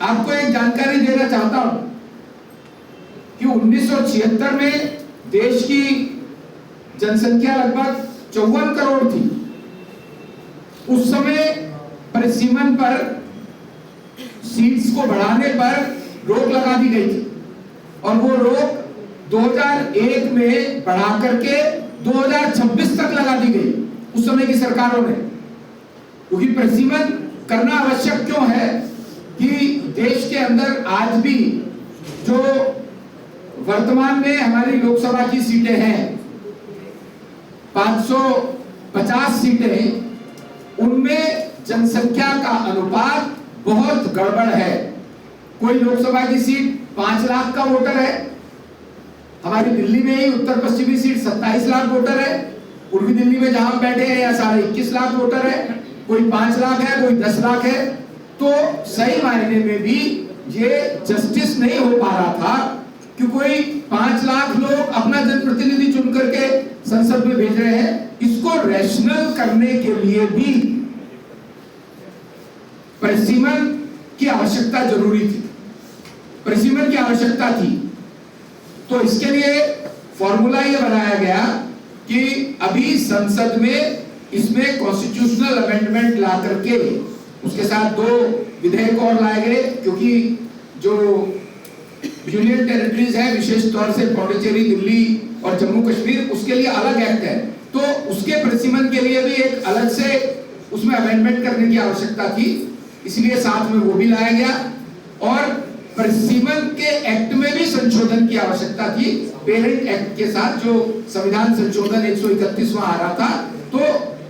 आपको एक जानकारी देना चाहता हूं कि 1976 में देश की जनसंख्या लगभग 54 करोड़ थी। उस समय परिसीमन पर सीट्स को बढ़ाने पर रोक लगा दी गई थी और वो रोक 2001 में बढ़ा करके 2026 तक लगा दी गई उस समय की सरकारों ने। क्योंकि परिसीमन करना आवश्यक क्यों है कि देश के अंदर आज भी जो वर्तमान में हमारी लोकसभा की सीटें हैं 550 सीटें, उनमें जनसंख्या का अनुपात बहुत गड़बड़ है। कोई लोकसभा की सीट 5 लाख का वोटर है, हमारी दिल्ली में ही उत्तर पश्चिमी सीट 27 लाख वोटर है, पूर्वी दिल्ली में जहां बैठे हैं या 21.5 लाख वोटर है, कोई 5 लाख है, कोई 10 लाख है। तो सही मायने में भी ये जस्टिस नहीं हो पा रहा था कि कोई 5 लाख लोग अपना जनप्रतिनिधि चुन करके संसद में भेज रहे हैं। इसको रैशनल करने के लिए भी परिसीमन की आवश्यकता जरूरी थी, परिसीमन की आवश्यकता थी। तो इसके लिए फॉर्मूला ये बनाया गया कि अभी संसद में इसमें कॉन्स्टिट्यूशनल अमेंडमेंट ला करके उसके साथ 2 विधेयक और लाए गए, क्योंकि जो यूनियन टेरिटरीज है विशेष तौर से पौंडीचेरी, दिल्ली और जम्मू कश्मीर, उसके लिए अलग एक्ट है। तो उसके परिसीमन के लिए भी एक अलग से उसमें अमेंडमेंट करने की आवश्यकता थी, इसलिए साथ में वो भी लाया गया। और परिसीमन के एक्ट में भी संशोधन की आवश्यकता थी, पेरेंट एक्ट के साथ जो संविधान संशोधन 131वां आ रहा था। तो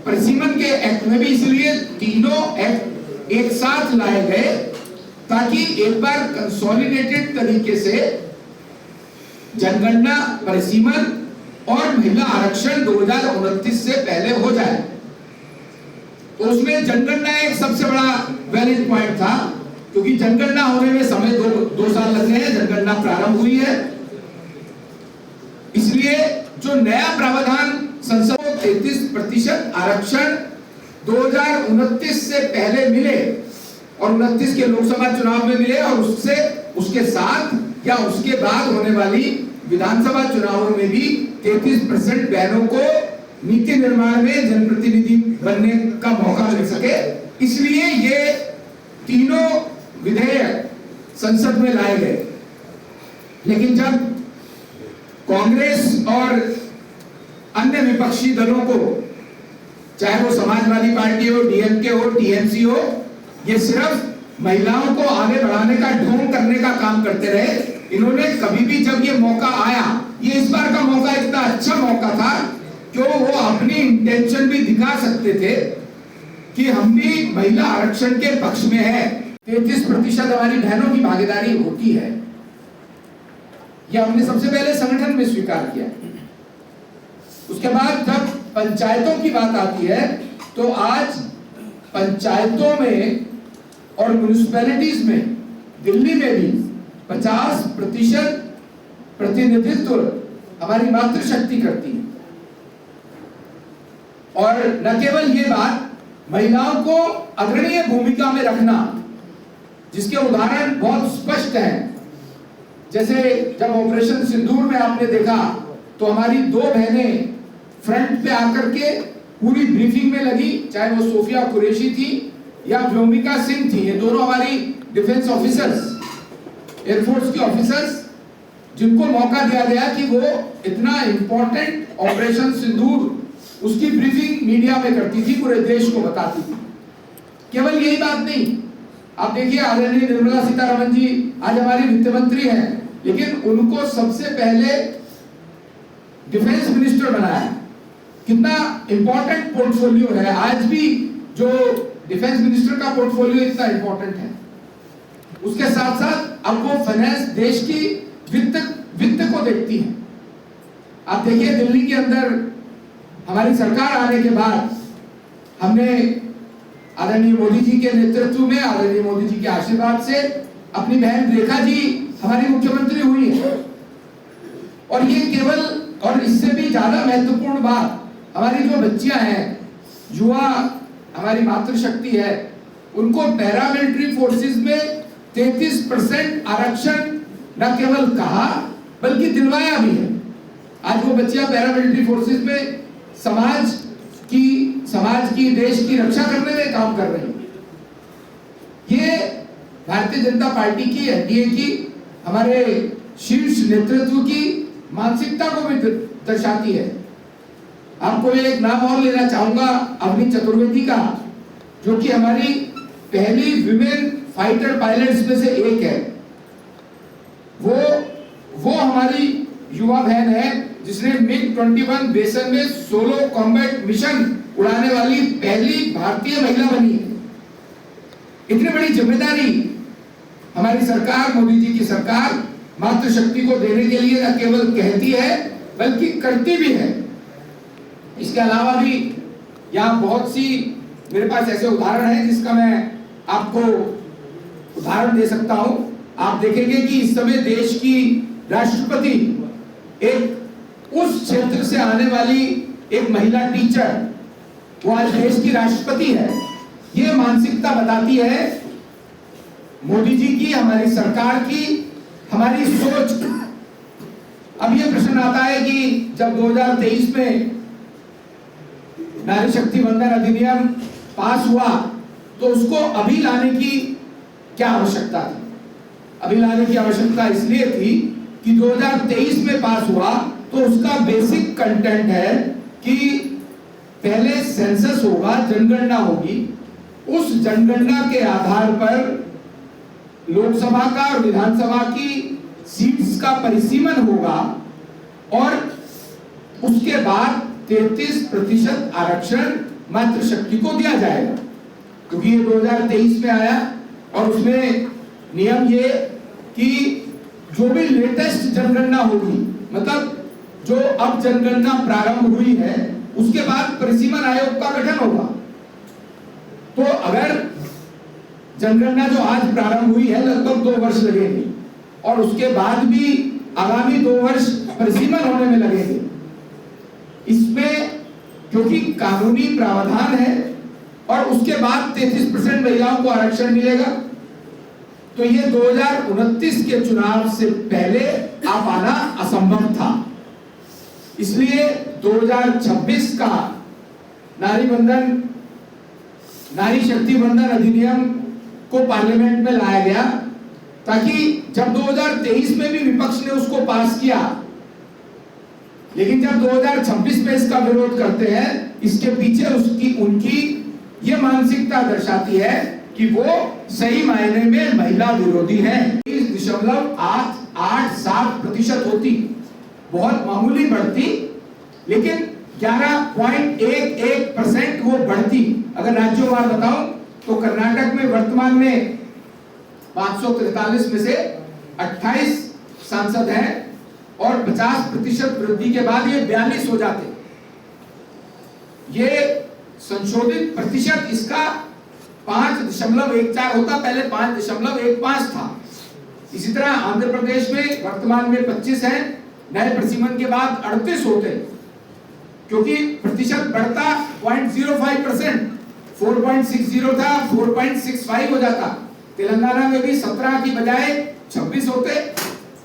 परिसीमन के एक्ट में भी इसलिए तीनों एक्ट एक साथ लाए गए ताकि एक बार कंसोलिडेटेड तरीके से जनगणना, परिसीमन और महिला आरक्षण 2029 से पहले हो जाए। तो उसमें जनगणना एक सबसे बड़ा वैलिड पॉइंट था, क्योंकि जनगणना होने में समय 2 साल लग गए हैं, जनगणना प्रारंभ हुई है। इसलिए जो नया प्रावधान संसद को 33% आरक्षण 2029 से पहले मिले और 29 के लोकसभा चुनाव में मिले और उसके साथ या उसके बाद होने वाली विधानसभा चुनावों में भी 33% बहनों को नीति निर्माण में जनप्रतिनिधि बनने का मौका मिल सके, इसलिए ये तीनों विधेयक संसद में लाए गए। लेकिन जब कांग्रेस और अन्य विपक्षी दलों को, चाहे वो समाजवादी पार्टी हो, डीएमके हो, टीएमसी हो, ये सिर्फ महिलाओं को आगे बढ़ाने का ढोंग करने का काम करते रहे। इन्होंने कभी भी जब ये मौका आया, ये इस बार का मौका इतना अच्छा मौका था कि वो अपनी इंटेंशन भी दिखा सकते थे कि हम भी महिला आरक्षण के पक्ष में है। 33% हमारी बहनों की भागीदारी होती है, यह हमने सबसे पहले संगठन में स्वीकार किया। उसके बाद जब पंचायतों की बात आती है तो आज पंचायतों में और म्युनिसिपैलिटीज में, दिल्ली में भी 50% प्रतिनिधित्व हमारी मातृशक्ति करती है। और न केवल ये बात, महिलाओं को अग्रणीय भूमिका में रखना, जिसके उदाहरण बहुत स्पष्ट हैं। जैसे जब ऑपरेशन सिंदूर में आपने देखा तो हमारी 2 बहनें फ्रंट पे आकर के पूरी ब्रीफिंग में लगी, चाहे वो सोफिया कुरैशी थी या व्योमिका सिंह थी। ये दोनों हमारी डिफेंस ऑफिसर्स, एयरफोर्स के ऑफिसर्स, जिनको मौका दिया गया कि वो इतना इंपॉर्टेंट ऑपरेशन सिंदूर उसकी ब्रीफिंग मीडिया में करती थी, पूरे देश को बताती थी। केवल यही बात नहीं, आप देखिए आदरणीय निर्मला सीतारमण जी आज हमारी वित्त मंत्री हैं, लेकिन उनको सबसे पहले डिफेंस मिनिस्टर बनाया। कितना इंपॉर्टेंट पोर्टफोलियो है, आज भी जो डिफेंस मिनिस्टर का पोर्टफोलियो इतना इंपॉर्टेंट है। उसके साथ साथ अब वो फाइनेंस, देश की वित्त को देखती है। आप देखिए दिल्ली के अंदर हमारी सरकार आने के बाद हमने आदरणीय मोदी जी के नेतृत्व में, आदरणीय मोदी जी के आशीर्वाद से अपनी बहन रेखा जी हमारी मुख्यमंत्री हुई है। और ये केवल, और इससे भी ज्यादा महत्वपूर्ण बात, हमारी जो बच्चियां हैं, युवा हमारी मातृशक्ति है, उनको पैरामिलिट्री फोर्सेस में 33% आरक्षण न केवल कहा बल्कि दिलवाया भी है। आज वो बच्चियां पैरामिलिट्री फोर्सेस में समाज की देश की रक्षा करने में काम कर रही हैं। ये भारतीय जनता पार्टी की, एनडीए की, हमारे शीर्ष नेतृत्व की मानसिकता को भी दर्शाती है। आपको एक नाम और लेना चाहूंगा, अवनी चतुर्वेदी का, जो कि हमारी पहली विमेन फाइटर पायलट्स में से एक है। वो हमारी युवा बहन है जिसने MiG-21 बेसन में सोलो कॉम्बैट मिशन उड़ाने वाली पहली भारतीय महिला बनी है। इतनी बड़ी जिम्मेदारी हमारी सरकार, मोदी जी की सरकार मातृशक्ति को देने के लिए न केवल कहती है बल्कि करती भी है। इसके अलावा भी यहाँ बहुत सी मेरे पास ऐसे उदाहरण हैं जिसका मैं आपको उदाहरण दे सकता हूं। आप देखेंगे कि इस समय देश की राष्ट्रपति एक उस क्षेत्र से आने वाली एक महिला टीचर, वो आज देश की राष्ट्रपति है। ये मानसिकता बताती है मोदी जी की, हमारी सरकार की, हमारी सोच। अब ये प्रश्न आता है कि जब 2023 में नारी शक्ति वंदन अधिनियम पास हुआ तो उसको अभी लाने की क्या आवश्यकता थी? अभी लाने की आवश्यकता इसलिए थी कि 2023 में पास हुआ तो उसका बेसिक कंटेंट है कि पहले सेंसस होगा, जनगणना होगी। उस जनगणना के आधार पर लोकसभा का और विधानसभा की सीट्स का परिसीमन होगा और उसके बाद 33% आरक्षण मातृशक्ति को दिया जाएगा। क्योंकि ये 2023 में आया और उसमें नियम ये कि जो भी लेटेस्ट जनगणना होगी, मतलब जो अब जनगणना प्रारंभ हुई है, उसके बाद परिसीमन आयोग का गठन होगा। तो अगर जनगणना जो आज प्रारंभ हुई है लगभग 2 वर्ष लगेंगे और उसके बाद भी आगामी 2 वर्ष परिसीमन होने में लगेंगे। इसमें क्योंकि कानूनी प्रावधान है और उसके बाद 33% महिलाओं को आरक्षण मिलेगा, तो ये 2029 के चुनाव से पहले आ पाना असंभव था। इसलिए 2026 का नारी शक्ति वंदन अधिनियम को पार्लियामेंट में लाया गया ताकि जब 2023 में भी विपक्ष ने उसको पास किया, लेकिन जब 2026 में इसका विरोध करते हैं, इसके पीछे उनकी ये मानसिकता दर्शाती है कि वो सही मायने में महिला विरोधी हैं। 30.887% होती, बहुत मामूली बढ़ती, लेकिन 11.11% वो बढ़ती। अगर राज्यों वार बताऊं तो कर्नाटक में वर्तमान में 543 में से 28 सांसद हैं और 50% वृद्धि के बाद ये 42 हो जाते। ये संशोधित प्रतिशत इसका 5.14 होता, पहले 5.15 था। इसी तरह आंध्र प्रदेश में वर्तमान में 25 है, नए परिसीमन के बाद 38 होते, क्योंकि प्रतिशत बढ़ता 0.05%, 4.60 था 4.65 हो जाता। तेलंगाना में भी 17 की बजाय 26 होते,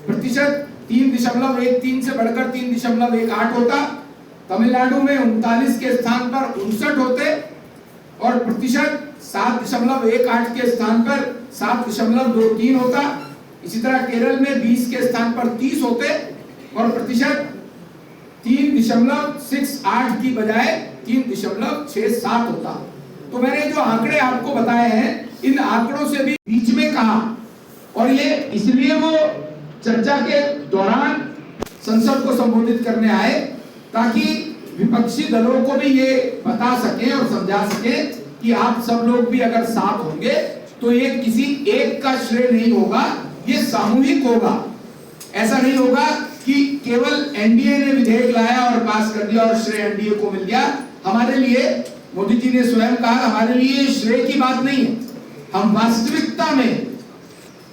प्रतिशत 3.13 से बढ़कर 3.18 होता। तमिलनाडु में 39 के स्थान पर 59 होते और प्रतिशत 7.18 के स्थान पर 7.23 होता। इसी तरह केरल में 20 के स्थान पर 30 होते और प्रतिशत 3.68 की बजाय 3.67 होता। तो मैंने जो आंकड़े आपको बताए हैं, इन आंकड़ों से भी बीच में कहा, और ये इसलिए वो चर्चा के दौरान संसद को संबोधित करने आए ताकि विपक्षी दलों को भी ये बता सके और समझा सके कि आप सब लोग भी अगर साथ होंगे तो ये किसी एक का श्रेय नहीं होगा, ये सामूहिक होगा। ऐसा नहीं होगा कि केवल एनडीए ने विधेयक लाया और पास कर दिया और श्रेय एनडीए को मिल गया। हमारे लिए मोदी जी ने स्वयं कहा, हमारे लिए श्रेय की बात नहीं है। हम वास्तविकता में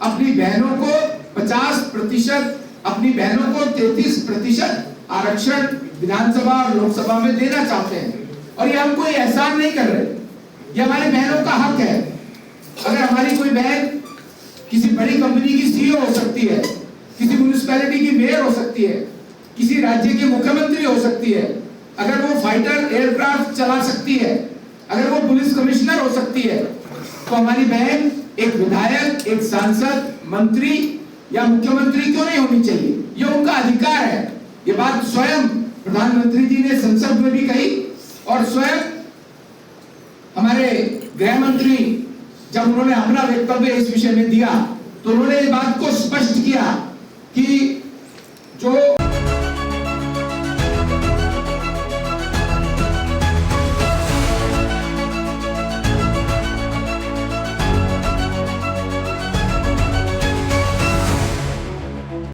अपनी बहनों को 50%, अपनी बहनों को 33% आरक्षण विधानसभा और लोकसभा में देना चाहते हैं। और ये हम कोई एहसान नहीं कर रहे, ये हमारी बहनों का हक है। अगर हमारी कोई बहन किसी बड़ी कंपनी की सीईओ हो सकती है, किसी म्युनिसिपैलिटी की मेयर हो सकती है, किसी राज्य की मुख्यमंत्री हो सकती है, अगर वो फाइटर एयरक्राफ्ट चला सकती है, अगर वो पुलिस कमिश्नर हो सकती है, तो हमारी बहन एक विधायक, एक सांसद, मंत्री या मुख्यमंत्री क्यों नहीं होनी चाहिए? ये उनका अधिकार है। ये बात स्वयं प्रधानमंत्री जी ने संसद में भी कही और स्वयं हमारे गृह मंत्री जब उन्होंने अपना वक्तव्य इस विषय में दिया तो उन्होंने इस बात को स्पष्ट किया कि जो